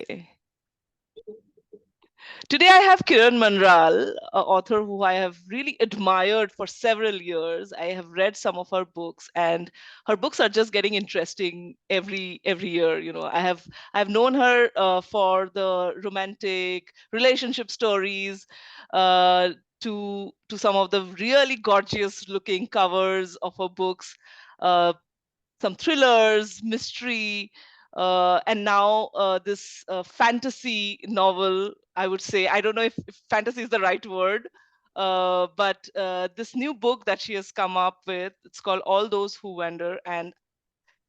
Okay. Today I have Kiran Manral, an author who I have really admired for several years. I have read some of her books, and her books are just getting interesting every year. I've known her for the romantic relationship stories, to some of the really gorgeous looking covers of her books. Uh, some thrillers, mystery, and now this fantasy novel, I would say. I don't know if fantasy is the right word, but this new book that she has come up with, it's called All Those Who Wander. And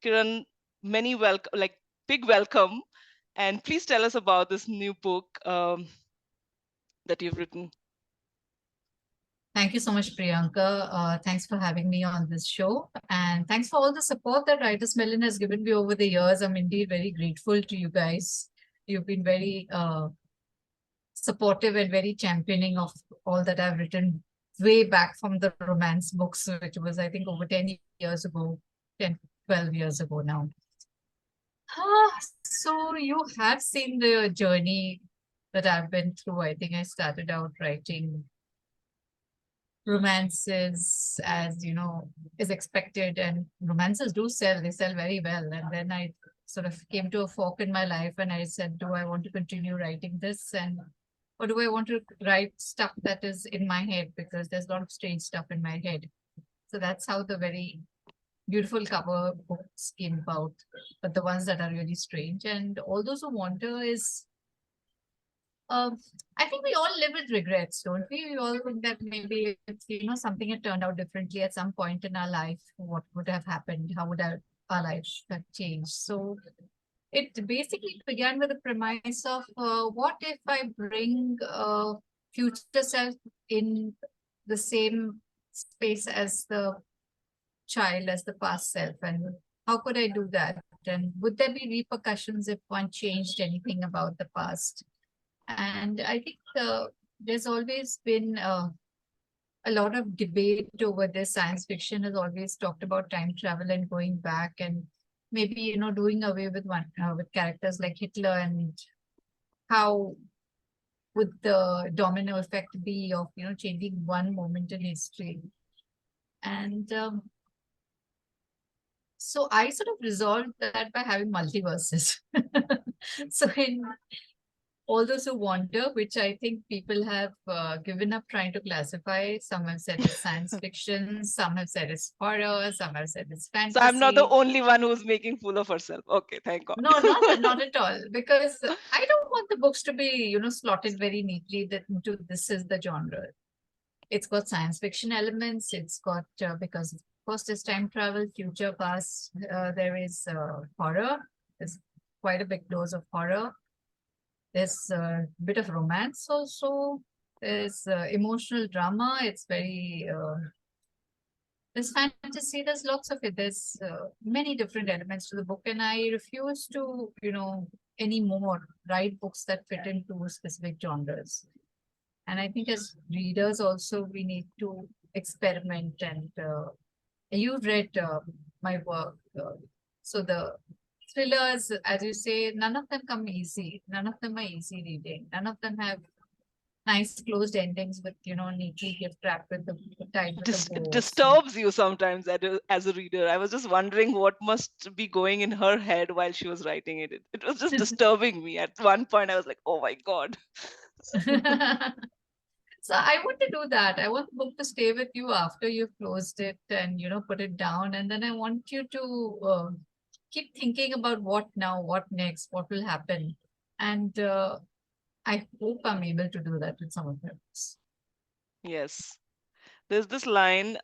Kiran, many welcome, like big welcome. And please tell us about this new book that you've written. Thank you so much, Priyanka. Thanks for having me on this show. And thanks for all the support that Writersmelon has given me over the years. I'm indeed very grateful to you guys. You've been very supportive and very championing of all that I've written way back from the romance books, which was, I think, over 10 years ago, 10, 12 years ago now. So you have seen the journey that I've been through. I think I started out writing romances, as you know, is expected, and romances do sell, they sell very well. And then I sort of came to a fork in my life and I said, do I want to continue writing this, and or do I want to write stuff that is in my head, because there's a lot of strange stuff in my head. So that's how the very beautiful cover books came about, but the ones that are really strange. And All Those Who Wander is I think we all live with regrets, don't we? We all think that maybe if something had turned out differently at some point in our life, what would have happened? How would our lives have changed? So it basically began with the premise of what if I bring future self in the same space as the child, as the past self, and how could I do that? And would there be repercussions if one changed anything about the past? And I think there's always been a lot of debate over this. Science fiction has always talked about time travel and going back, and maybe doing away with with characters like Hitler, and how would the domino effect be of changing one moment in history. And so I sort of resolved that by having multiverses. So in All Those Who Wander, which I think people have given up trying to classify. Some have said it's science fiction, some have said it's horror, some have said it's So I'm not the fantasy. only one who's making fool of herself. Okay, thank God. No, not at all. Because I don't want the books to be, slotted very neatly that into this is the genre. It's got science fiction elements. It's got because first is time travel, future, past. There is horror. There's quite a big dose of horror. There's a bit of romance also. There's emotional drama. It's very there's fantasy. There's lots of it. There's many different elements to the book, and I refuse to, anymore write books that fit into specific genres. And I think as readers also we need to experiment. And you've read my work, so the thrillers, as you say, none of them come easy. None of them are easy reading. None of them have nice closed endings with, neatly gift wrapped with the tied with the It bows. disturbs you sometimes as a reader. I was just wondering what must be going in her head while she was writing it. It was just disturbing me. At one point, I was like, oh my God. So I want to do that. I want the book to stay with you after you've closed it and put it down, and then I want you to keep thinking about what now, what next, what will happen, and I hope I'm able to do that with some of my books. Yes. There's this line,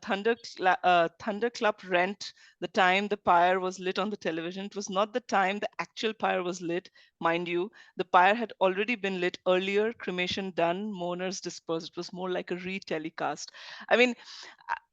thunderclap rent the time the pyre was lit on the television. It was not the time the actual pyre was lit, mind you. The pyre had already been lit earlier, cremation done, mourners dispersed. It was more like a retelecast. I mean,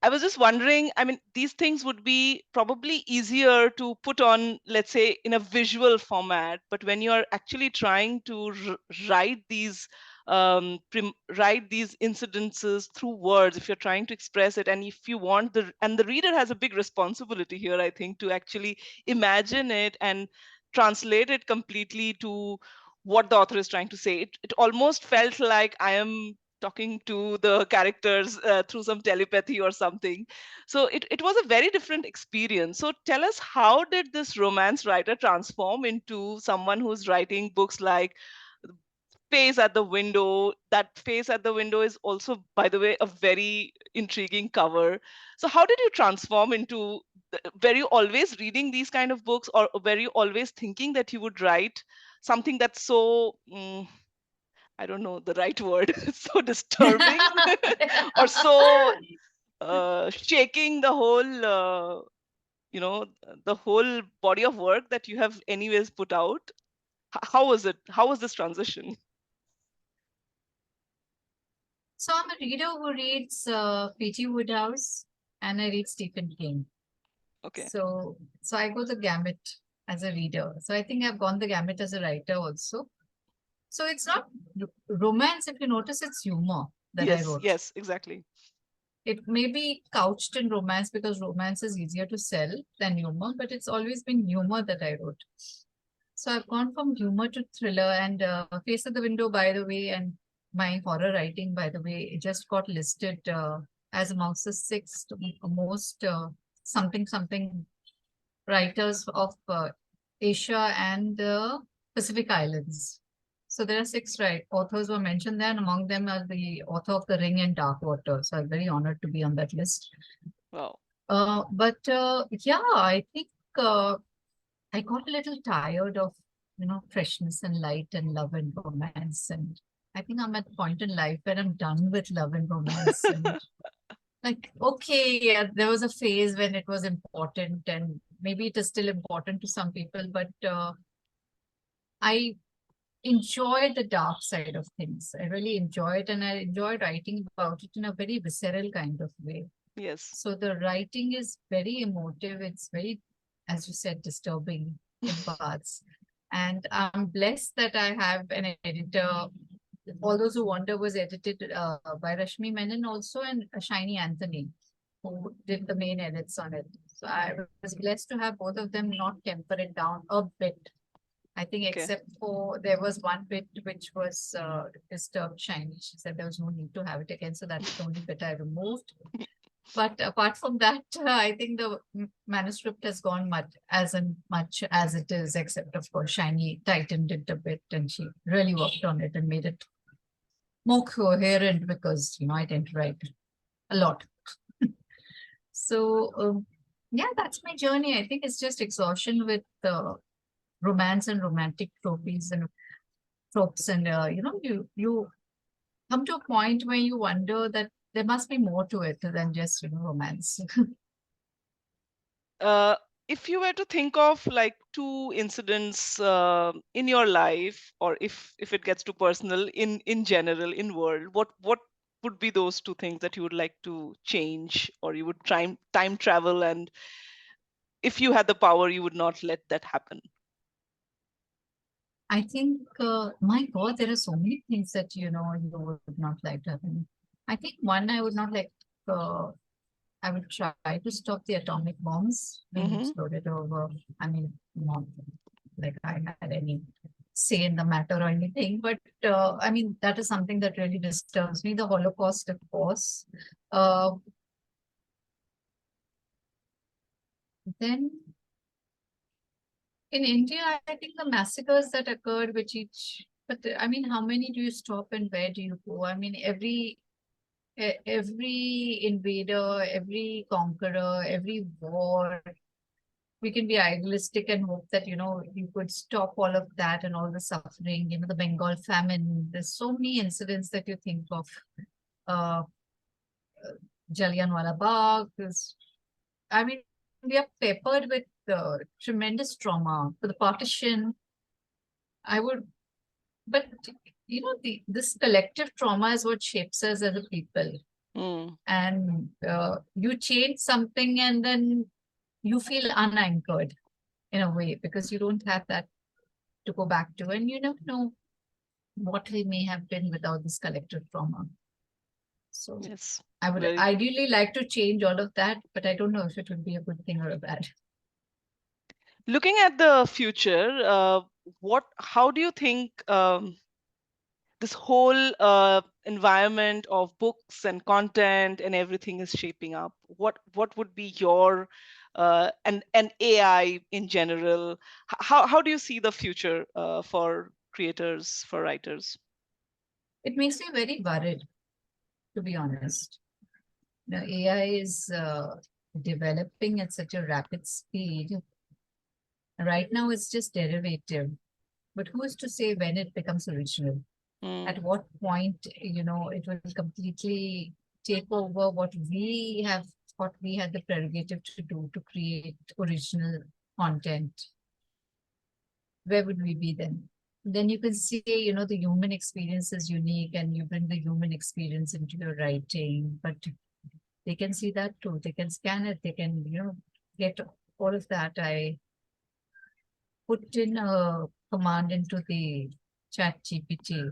I was just wondering, I mean, these things would be probably easier to put on, let's say, in a visual format, but when you're actually trying to write these write these incidences through words, if you're trying to express it, and if you want the reader has a big responsibility here, I think, to actually imagine it and translate it completely to what the author is trying to say. It almost felt like I am talking to the characters through some telepathy or something. So it was a very different experience. So tell us, how did this romance writer transform into someone who's writing books like Face at the Window? That Face at the Window is also, by the way, a very intriguing cover. So how did you transform into, were you always reading these kind of books, or were you always thinking that you would write something that's so I don't know the right word, so disturbing, or so shaking the whole you know the whole body of work that you have anyways put out? How was it? How was this transition? So I'm a reader who reads P.G. Woodhouse and I read Stephen King. Okay. So I go the gamut as a reader. So I think I've gone the gamut as a writer also. So it's not romance. If you notice, it's humor that I Yes, wrote. yes, exactly. It may be couched in romance because romance is easier to sell than humor, but it's always been humor that I wrote. So I've gone from humor to thriller, and Face at the Window, by the way, and my horror writing, by the way, it just got listed as amongst the six most something writers of Asia and the Pacific Islands. So there are six authors were mentioned there, and among them are the author of The Ring and Dark Water. So I'm very honored to be on that list. Wow. But yeah, I think I got a little tired of freshness and light and love and romance, and I think I'm at a point in life where I'm done with love and romance and like, okay, yeah, there was a phase when it was important, and maybe it is still important to some people, but I enjoy the dark side of things. I really enjoy it, and I enjoy writing about it in a very visceral kind of way. Yes. So the writing is very emotive. It's very, as you said, disturbing in parts. And I'm blessed that I have an editor. All Those Who Wander was edited by Rashmi Menon also, and Shiny Anthony, who did the main edits on it. So I was blessed to have both of them not temper it down a bit. I think Okay. except for there was one bit which was disturbed Shiny. She said there was no need to have it again. So that's the only bit I removed. But apart from that, I think the manuscript has gone much as it is, except of course Shiny tightened it a bit, and she really worked on it and made it more coherent because I tend to write a lot. So yeah, that's my journey. I think it's just exhaustion with romance and romantic tropes and tropes, and you come to a point where you wonder that there must be more to it than just romance. Uh, if you were to think of like two incidents in your life, or if it gets too personal, in general, in world, what would be those two things that you would like to change, or you would try time travel, and if you had the power, you would not let that happen? I think, my God, there are so many things that you would not like to happen. I think one, I would not like. I would try to stop the atomic bombs being Mm-hmm. exploded over. I mean, not like I had any say in the matter or anything, but I mean that is something that really disturbs me. The Holocaust, of course. Uh, then in India, I think the massacres that occurred, which each, but I mean, how many do you stop and where do you go? I mean, every invader, every conqueror, every war, we can be idealistic and hope that, you could stop all of that and all the suffering, the Bengal famine. There's so many incidents that you think of. Uh, Jallianwala Bagh. I mean, we are peppered with tremendous trauma. For the partition, I would, but this collective trauma is what shapes us as a people. Mm. And you change something and then you feel unanchored in a way because you don't have that to go back to, and you don't know what we may have been without this collective trauma. So Yes. I would Very. ideally like to change all of that, but I don't know if it would be a good thing or a bad. Looking at the future, how do you think this whole environment of books and content and everything is shaping up? What would be your and AI in general? How do you see the future for creators, for writers? It makes me very worried, to be honest. Now, AI is developing at such a rapid speed. Right now, it's just derivative. But who is to say when it becomes original? At Mm, what point, it will completely take over what we had the prerogative to do to create original content. Where would we be then? Then you can see, the human experience is unique and you bring the human experience into your writing, but they can see that too. They can scan it. They can, get all of that. I put in a command into the ChatGPT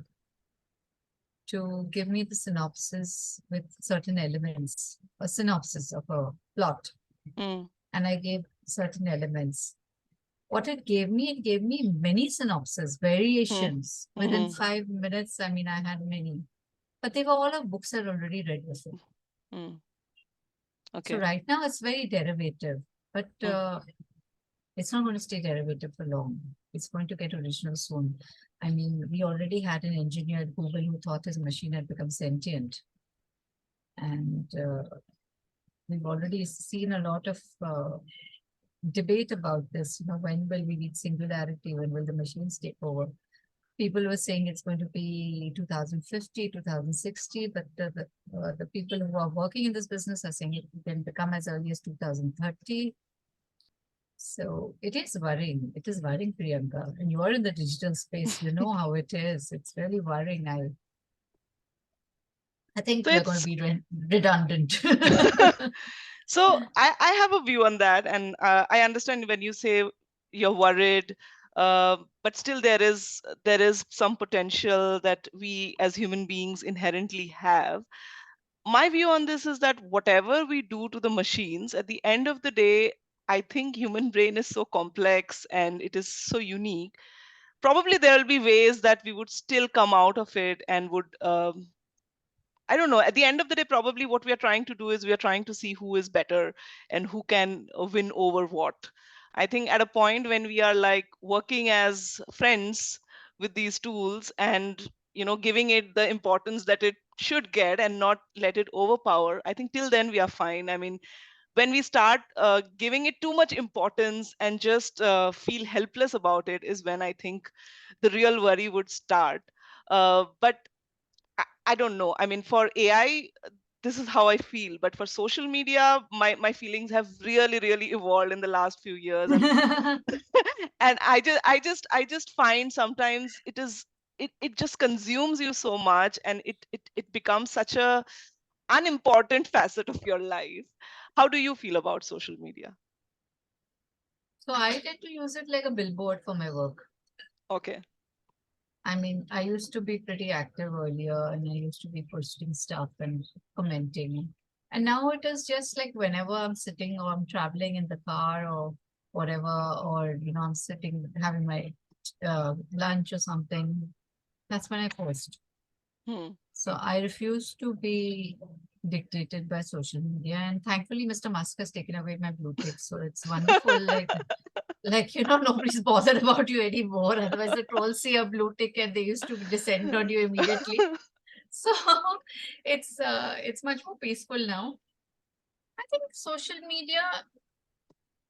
to give me the synopsis with certain elements, a synopsis of a plot. mm, And I gave certain elements. What it gave me many synopses, mm, variations. Within mm, 5 minutes, I mean, I had many. But they were all of books I'd already read before. mm. So Okay. right now it's very derivative, but Mm, it's not going to stay derivative for long. It's going to get original soon. I mean, we already had an engineer at Google who thought his machine had become sentient. And we've already seen a lot of debate about this. When will we reach singularity? When will the machines take over? People were saying it's going to be 2050, 2060, but the people who are working in this business are saying it can become as early as 2030. So it is worrying. It is worrying, Priyanka. And you are in the digital space. You know how it is. It's really worrying. I think so we're going to it's be redundant. so I have a view on that, and I understand when you say you're worried, but still there is some potential that we as human beings inherently have. My view on this is that whatever we do to the machines, at the end of the day, I think human brain is so complex and it is so unique. Probably there will be ways that we would still come out of it and would I don't know. At the end of the day, probably what we are trying to do is we are trying to see who is better and who can win over what. I think at a point when we are like working as friends with these tools and giving it the importance that it should get and not let it overpower, I think till then we are fine. I mean, when we start giving it too much importance and just feel helpless about it is when I think the real worry would start. But I don't know. I mean, for AI, this is how I feel. But for social media, my feelings have really, really evolved in the last few years. And and I just find sometimes it just consumes you so much and it becomes such a unimportant facet of your life. How do you feel about social media? So I tend to use it like a billboard for my work. Okay. I mean, I used to be pretty active earlier and I used to be posting stuff and commenting. And now it is just like whenever I'm sitting or I'm traveling in the car or whatever, or, I'm sitting having my lunch or something, that's when I post. Hmm. So I refuse to be dictated by social media. And thankfully, Mr. Musk has taken away my blue tick. So it's wonderful. Nobody's bothered about you anymore. Otherwise, the trolls see a blue tick and they used to descend on you immediately. So it's much more peaceful now. I think social media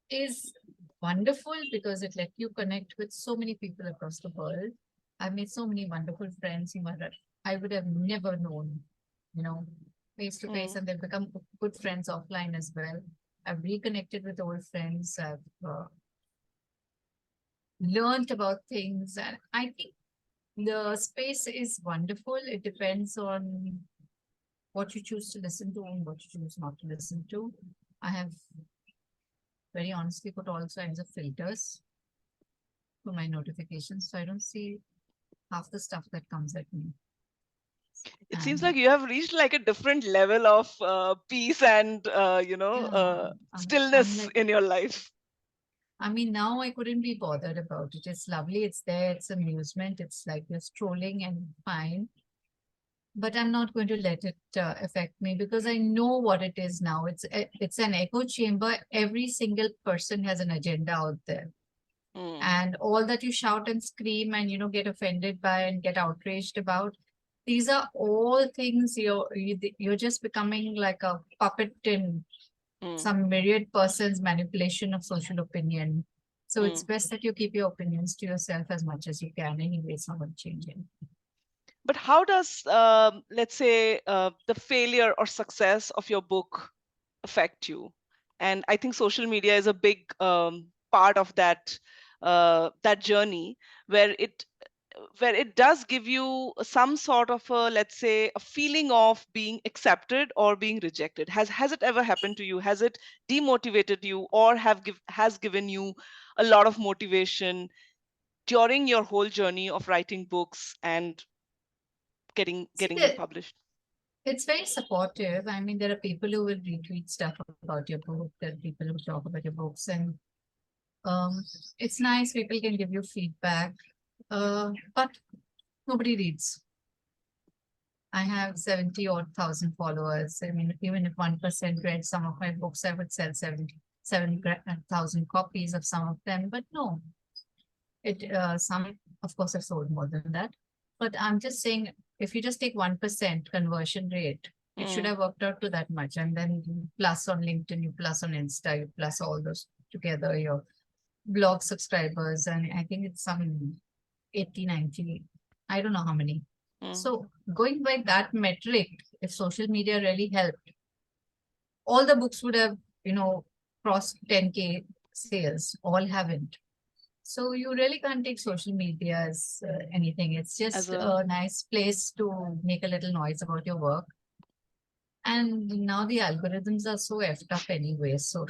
is wonderful because it let you connect with so many people across the world. I've made so many wonderful friends I would have never known, you know, face to face, Hmm. and they've become good friends offline as well. I've reconnected with old friends. I've learned about things, and I think the space is wonderful. It depends on what you choose to listen to and what you choose not to listen to. I have very honestly put all kinds of filters for my notifications, so I don't see half the stuff that comes at me. It seems And like you have reached like a different level of peace and yeah, I'm stillness like, in your life. I mean, now I couldn't be bothered about it. It's lovely. It's there. It's amusement. It's like you're strolling and fine. But I'm not going to let it affect me because I know what it is now. It's an echo chamber. Every single person has an agenda out there, Mm, and all that you shout and scream and get offended by and get outraged about, these are all things you're just becoming like a puppet in mm, some myriad person's manipulation of social opinion. So it's mm. best that you keep your opinions to yourself as much as you can. Anyway, it's not going to change it. But how does, let's say, the failure or success of your book affect you? And I think social media is a big part of that journey, where it does give you some sort of a, let's say, a feeling of being accepted or being rejected. Has it ever happened to you? Has it demotivated you, or has given you a lot of motivation during your whole journey of writing books and See, getting them published? it's very supportive. I mean, there are people who will retweet stuff about your book. There are people who talk about your books, and um, it's nice. People can give you feedback, but nobody reads. I have 70 odd thousand followers. I mean, even if 1% read some of my books, I would sell 7,000 copies of some of them. But no, some, of course, have sold more than that. But I'm just saying, if you just take 1% conversion rate, it should Mm, have worked out to that much. And then you plus on LinkedIn, you plus on Insta, you plus all those together, your blog subscribers. And I think it's some 80, 90, I don't know how many. mm, So going by that metric, if social media really helped, all the books would have, crossed 10K sales. All haven't. So you really can't take social media as anything. It's as just a a nice place to make a little noise about your work. And now the algorithms are so effed up anyway. So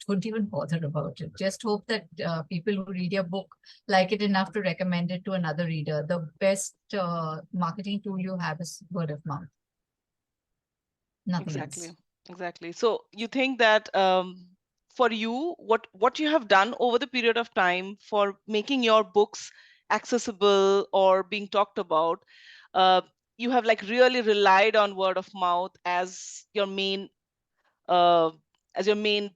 don't even bother about it. Just hope that people who read your book like it enough to recommend it to another reader. The best marketing tool you have is word of mouth, nothing Exactly, else. exactly. So you think that for you, what you have done over the period of time for making your books accessible or being talked about, uh, you have like really relied on word of mouth uh, as your main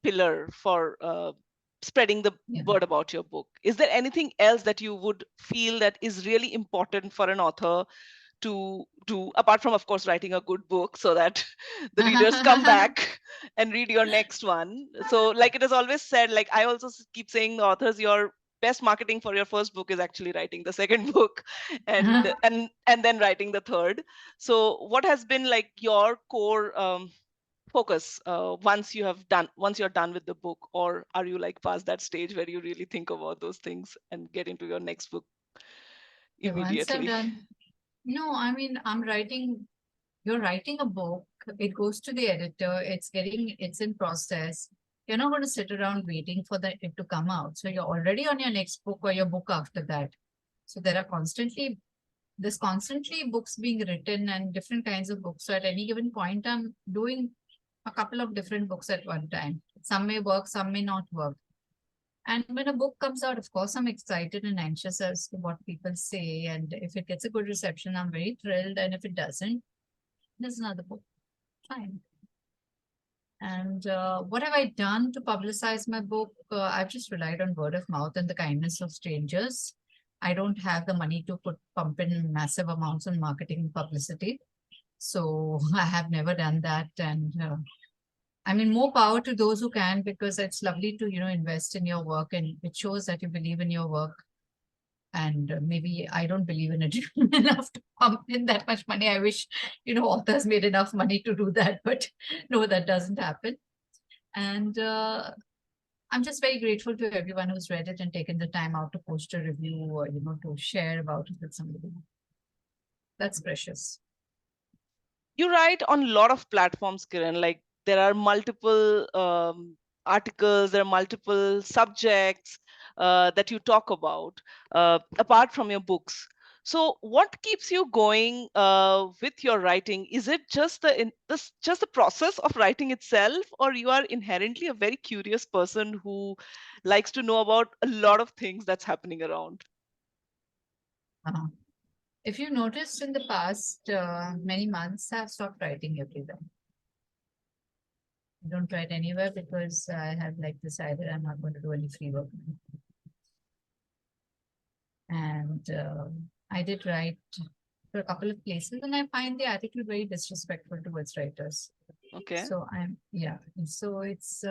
pillar for spreading the Yeah. word about your book. Is there anything else that you would feel that is really important for an author to do, apart from, of course, writing a good book so that the readers come back and read your next one? So, like it is always said, like I also keep saying, the authors, your best marketing for your first book is actually writing the second book, and then writing the third. So what has been like your core focus once you're done with the book, or are you like past that stage where you really think about those things and get into your next book Once I've immediately? done, no, I mean, you're writing a book, it goes to the editor, it's in process. You're not going to sit around waiting for it to come out. So you're already on your next book or your book after that. So there's constantly books being written and different kinds of books. So at any given point, I'm doing a couple of different books at one time. Some may work, some may not work. And when a book comes out, of course, I'm excited and anxious as to what people say. And if it gets a good reception, I'm very thrilled. And if it doesn't, there's another book. Fine. And what have I done to publicize my book? I've just relied on word of mouth and the kindness of strangers. I don't have the money to pump in massive amounts on marketing and publicity. So I have never done that. And I mean, more power to those who can, because it's lovely to, invest in your work and it shows that you believe in your work. And maybe I don't believe in it enough to pump in that much money. I wish, authors made enough money to do that, but no, that doesn't happen. And I'm just very grateful to everyone who's read it and taken the time out to post a review or, to share about it with somebody. That's precious. You write on a lot of platforms, Kiran. Like there are multiple articles, there are multiple subjects that you talk about apart from your books. So, what keeps you going with your writing? Is it just just the process of writing itself, or you are inherently a very curious person who likes to know about a lot of things that's happening around? Uh, if you noticed in the past many months, I've stopped writing everywhere. I don't write anywhere because I have like decided I'm not going to do any free work. And I did write for a couple of places, and I find the attitude very disrespectful towards writers. Okay. So yeah. So it's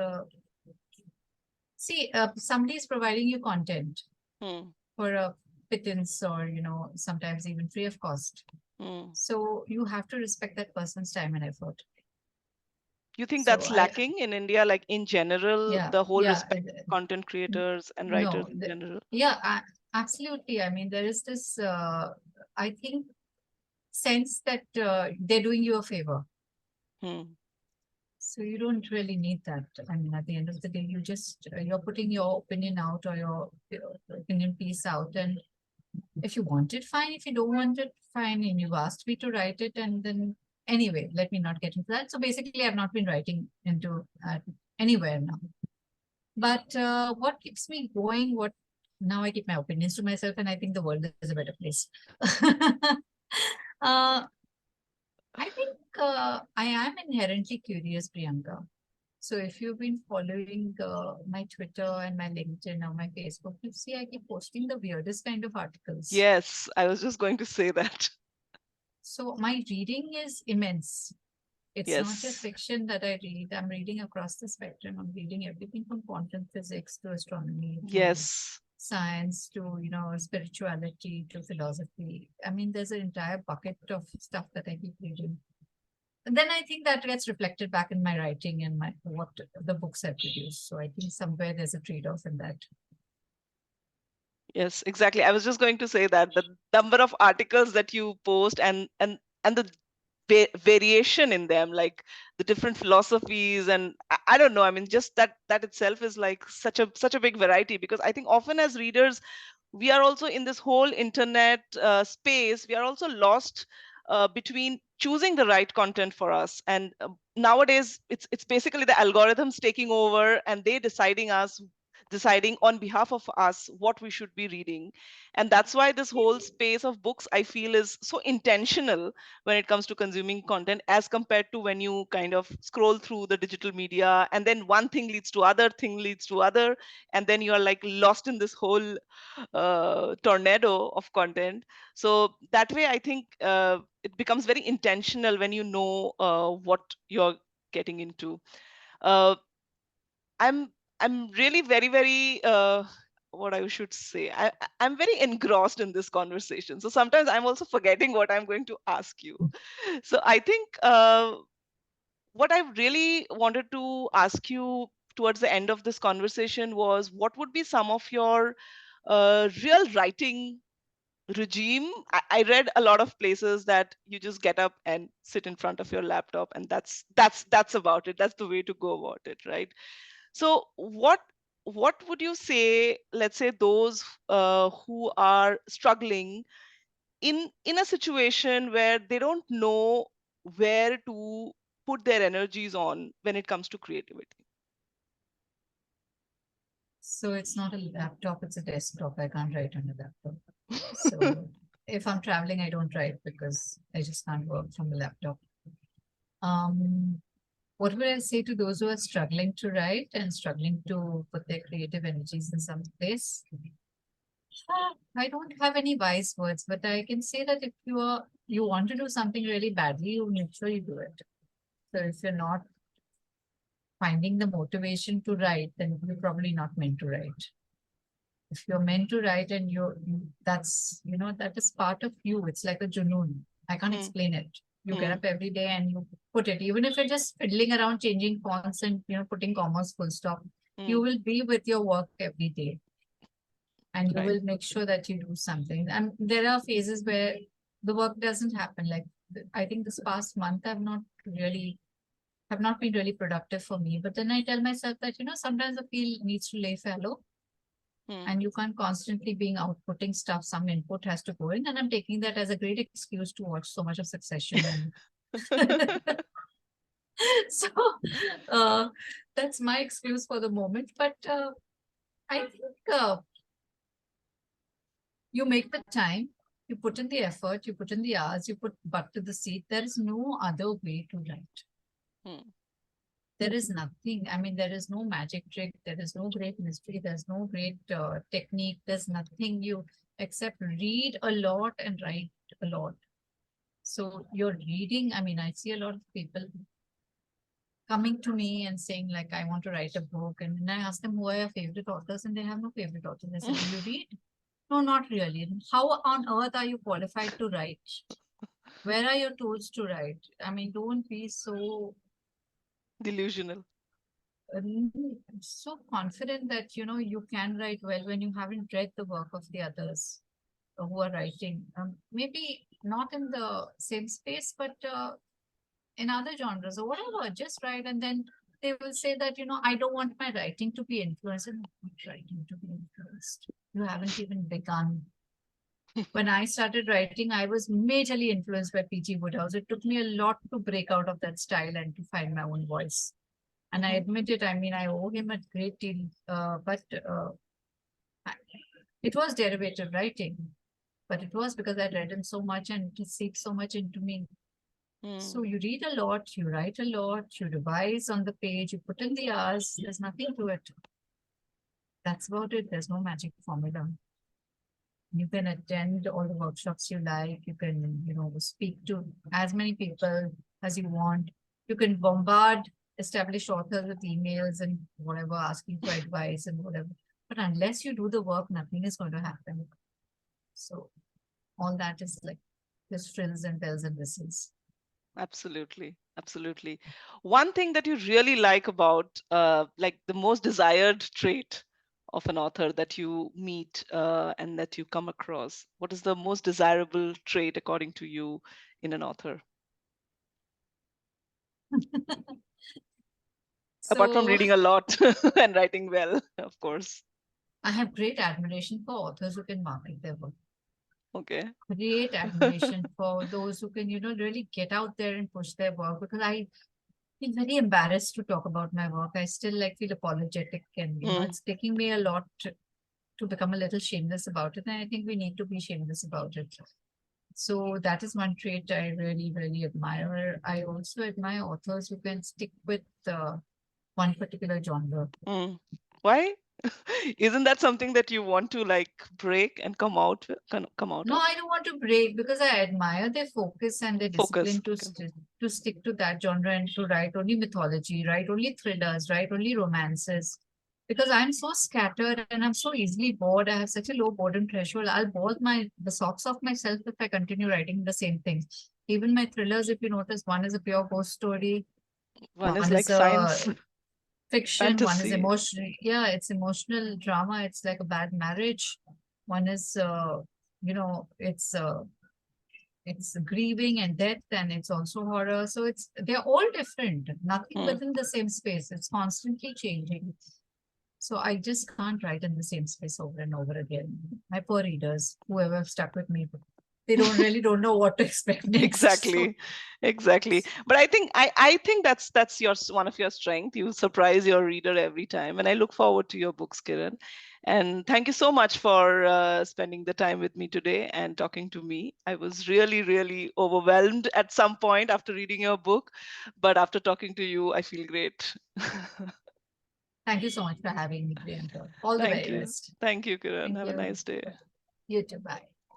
see, somebody is providing you content Hmm. for a pittance, or sometimes even free of cost. Hmm. So you have to respect that person's time and effort. You think So that's lacking in India, like in general, yeah, the whole yeah, respect for content creators and writers no, in general? yeah, absolutely. I mean, there is this, I think, sense that they're doing you a favor. Hmm. So you don't really need that. I mean, at the end of the day, you're putting your opinion out, or your opinion piece out, and if you want it, fine. If you don't want it, fine. And you've asked me to write it, and then anyway, let me not get into that. So basically, I've not been writing into anywhere now. But what keeps me going? What now? I keep my opinions to myself, and I think the world is a better place. uh, I think I am inherently curious, Priyanka. So if you've been following my Twitter and my LinkedIn or my Facebook, you see I keep posting the weirdest kind of articles. Yes, I was just going to say that. So my reading is immense. It's not just Yes. fiction that I read. I'm reading across the spectrum. I'm reading everything from quantum physics to astronomy to Yes. science to spirituality to philosophy. I mean, there's an entire bucket of stuff that I keep reading. And then I think that gets reflected back in my writing and my what the books I produce. So I think somewhere there's a trade-off in that. Yes, exactly. I was just going to say that the number of articles that you post and the variation in them, like the different philosophies, and I don't know. I mean, just that itself is like such a big variety, because I think often as readers we are also in this whole internet space. We are also lost between choosing the right content for us, and nowadays it's basically the algorithms taking over, and they deciding on behalf of us what we should be reading. And that's why this whole space of books, I feel, is so intentional when it comes to consuming content, as compared to when you kind of scroll through the digital media, and then one thing leads to other thing leads to other, and then you are like lost in this whole tornado of content. So that way, I think it becomes very intentional when you know what you're getting into. Uh, I'm I'm really very what I should say. I'm very engrossed in this conversation. So sometimes I'm also forgetting what I'm going to ask you. So I think what I really wanted to ask you towards the end of this conversation was, what would be some of your real writing regime? I read a lot of places that you just get up and sit in front of your laptop, and that's about it. That's the way to go about it, right? So what would you say, let's say, those who are struggling in a situation where they don't know where to put their energies on when it comes to creativity? So it's not a laptop, it's a desktop. I can't write on a laptop. So if I'm traveling, I don't write because I just can't work from the laptop. Um, what would I say to those who are struggling to write and struggling to put their creative energies in some place? I don't have any wise words, but I can say that if you want to do something really badly, you make sure you do it. So if you're not finding the motivation to write, then you're probably not meant to write. If you're meant to write and that's that is part of you. It's like a junoon. I can't Hmm, explain it. You get hmm, up every day and you put it, even if you're just fiddling around changing fonts and putting commas, full stop. You hmm. will be with your work every day, and you Right. will make sure that you do something. And there are phases where the work doesn't happen. Like I think this past month, have not been really productive for me. But then I tell myself that sometimes the field needs to lay fallow. Hmm. And you can't constantly being outputting stuff. Some input has to go in, and I'm taking that as a great excuse to watch so much of Succession. And so uh, that's my excuse for the moment. But I think you make the time, you put in the effort, you put in the hours, you put butt to the seat. There is no other way to write. Hmm. There is nothing. I mean, there is no magic trick. There is no great mystery. There's no great technique. There's nothing you except read a lot and write a lot. So you're reading. I mean, I see a lot of people coming to me and saying like, I want to write a book. And then I ask them who are your favorite authors, and they have no favorite authors. I said, do you read? No, not really. How on earth are you qualified to write? Where are your tools to write? I mean, don't be Delusional. so confident that you know you can write well when you haven't read the work of the others who are writing. Maybe not in the same space, but in other genres or whatever. Just write, and then they will say that you know I don't want my writing to be influenced. And not writing to be influenced. You haven't even begun. When I started writing, I was majorly influenced by P.G. Woodhouse. It took me a lot to break out of that style and to find my own voice. And I Mhm. admit it, I mean, I owe him a great deal, but it was derivative writing. But it was because I read him so much and it seeped so much into me. So Hmm. you read a lot, you write a lot, you revise on the page, you put in the hours, there's nothing to it. That's about it. There's no magic formula. You can attend all the workshops you like. You can, you know, speak to as many people as you want. You can bombard established authors with emails and whatever, asking for advice and whatever. But unless you do the work, nothing is going to happen. So all that is like just frills and bells and whistles. Absolutely. Absolutely. One thing that you really like about, like the most desired trait of an author that you meet and that you come across, what is the most desirable trait according to you in an author? Apart from So reading a lot and writing well, of course. I have great admiration for authors who can market their work. Okay. Great admiration for those who can, you know, really get out there and push their work because I feel very embarrassed to talk about my work. I still like feel apologetic and you know Mm, it's taking me a lot to become a little shameless about it. And I think we need to be shameless about it. So that is one trait I really, really admire. I also admire authors who can stick with one particular genre. mm. Why? Isn't that something that you want to like break and come out No, of? I don't want to break because I admire their focus and their Focus. discipline Okay. to stick to that genre and to write only mythology, write only thrillers, write only romances. Because I'm so scattered and I'm so easily bored. I have such a low boredom threshold. I'll bore the socks off myself if I continue writing the same things. Even my thrillers, if you notice, one is a pure ghost story, One is one like is a science fiction, one is fantasy. emotional. Yeah, it's emotional drama. It's like a bad marriage. One is, you know, it's grieving and death, and it's also horror. So they're all different. Nothing Mm. within the same space. It's constantly changing. So I just can't write in the same space over and over again. My poor readers, whoever have stuck with me, they don't know what to expect next. So Exactly, exactly. But I think that's one of your strength. You surprise your reader every time, and I look forward to your books, Kiran. And thank you so much for spending the time with me today and talking to me. I was really, really overwhelmed at some point after reading your book, but after talking to you, I feel great. thank you so much for having me, Priyanka. All the Thank very you. best. Thank you, Kiran. Thank Have a you. nice day. You too. Bye.